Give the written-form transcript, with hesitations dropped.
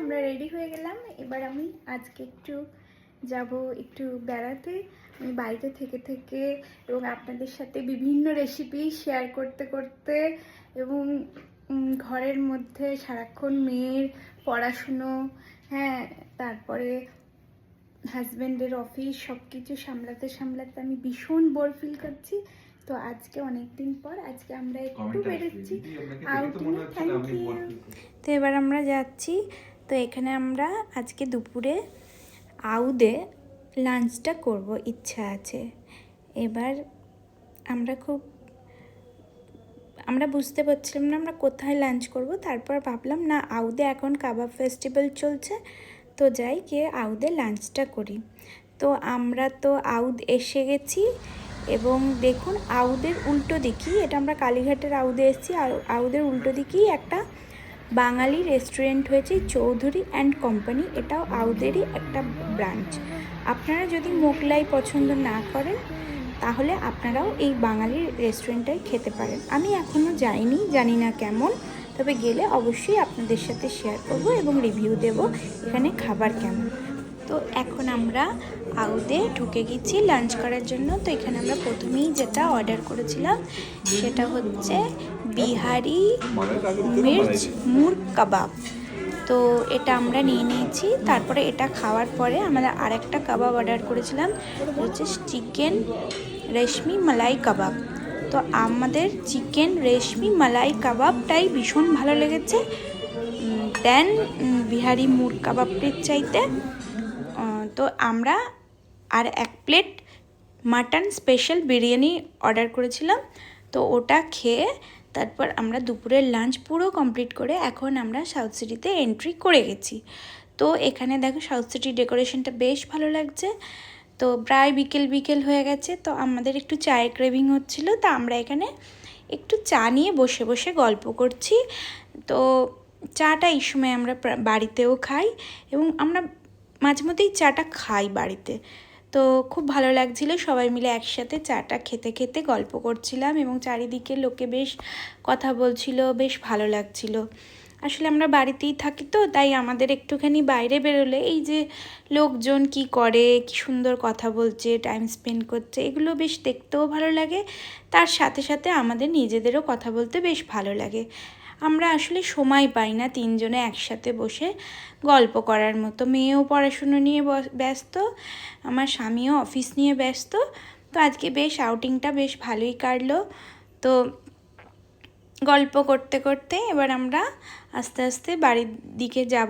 আমরা রেডি হয়ে গেলাম। এবার আমি আজকে যাব একটু বেড়াতে। আমি বাড়িতে থেকে থেকে এবং আপনাদের সাথে বিভিন্ন রেসিপি শেয়ার করতে করতে এবং ঘরের মধ্যে সারাক্ষণ মেয়ের পড়াশুনো, হ্যাঁ, তারপরে হাজব্যান্ডের অফিস, সব কিছু সামলাতে সামলাতে আমি ভীষণ বোর ফিল করছি। তো আজকে অনেকদিন পর আজকে আমরা একটু বেরোচ্ছি আউটিংয়ে। Thank you. তো এবার আমরা যাচ্ছি। তো এখানে আমরা আজকে দুপুরে আউদে লাঞ্চটা করব ইচ্ছা আছে। এবার আমরা বুঝতে পারছিলাম না আমরা কোথায় লাঞ্চ করব। তারপর ভাবলাম না, আউদে এখন কাবাব ফেস্টিভ্যাল চলছে, তো যাই গিয়ে আউদে লাঞ্চটা করি। তো আমরা তো আউদ এসে গেছি এবং দেখুন আউদের উল্টো দিকেই, এটা আমরা কালীঘাটের আউদে এসেছি, আর আউদের উল্টো দিকেই একটা বাঙালি রেস্টুরেন্ট হয়েছে, চৌধুরী অ্যান্ড কোম্পানি। এটাও আউদেরই একটা ব্রাঞ্চ। আপনারা যদি মোগলাই পছন্দ না করেন তাহলে আপনারাও এই বাঙালি রেস্টুরেন্টটাই খেতে পারেন। আমি এখনও যাইনি, জানি না কেমন, তবে গেলে অবশ্যই আপনাদের সাথে শেয়ার করব এবং রিভিউ দেব এখানে খাবার কেমন। তো এখন আমরা আউদে ঢুকে গেছি লাঞ্চ করার জন্য। তো এখানে আমরা প্রথমেই যেটা অর্ডার করেছিলাম সেটা হচ্ছে বিহারি মির্চ মুর্গ কাবাব। তো এটা আমরা নিয়ে নিয়েছি। তারপরে এটা খাওয়ার পরে আমরা আরেকটা কাবাব অর্ডার করেছিলাম, হচ্ছে চিকেন রেশমি মালাই কাবাব। তো আমাদের চিকেন রেশমি মালাই কাবাবটাই ভীষণ ভালো লেগেছে দেন বিহারি মুর্গ কাবাবটির চাইতে। তো আমরা আর এক plate mutton special biryani order করেছিলাম। তো ওটা খেয়ে তারপর আমরা দুপুরের লাঞ্চ পুরো কমপ্লিট করে এখন আমরা সাউথ সিটিতে এন্ট্রি করে গেছি। তো এখানে দেখো সাউথ সিটির ডেকোরেশনটা বেশ ভালো লাগছে। তো প্রায় বিকেল হয়ে গেছে, তো আমাদের একটু চায়ের ক্রেভিং হচ্ছিল। তো আমরা এখানে একটু চা নিয়ে বসে বসে গল্প করছি। তো চাটা এই সময় আমরা বাড়িতেও খাই এবং আমরা মাঝে মধ্যেই চাটা খাই বাড়িতে। তো খুব ভালো লাগছিল, সবাই মিলে একসাথে চাটা খেতে খেতে গল্প করছিলাম এবং চারিদিকে লোকে বেশ কথা বলছিল, বেশ ভালো লাগছিল। আসলে আমরা বাড়িতেই থাকি, তো তাই আমাদের একটুখানি বাইরে বেরোলে এই যে লোকজন কি করে, কি সুন্দর কথা বলছে, টাইম স্পেন্ড করছে, এগুলো বেশ দেখতেও ভালো লাগে। তার সাথে সাথে আমাদের নিজেদেরও কথা বলতে বেশ ভালো লাগে। আমরা আসলে সময় পাই না তিনজনে একসাথে বসে গল্প করার মতো। মেয়েও পড়াশুনো নিয়ে ব্যস্ত, আমার স্বামীও অফিস নিয়ে ব্যস্ত। তো আজকে বেশ আউটিংটা বেশ ভালোই কাটলো। তো গল্প করতে করতে এবার আমরা আস্তে আস্তে বাড়ির দিকে যাব।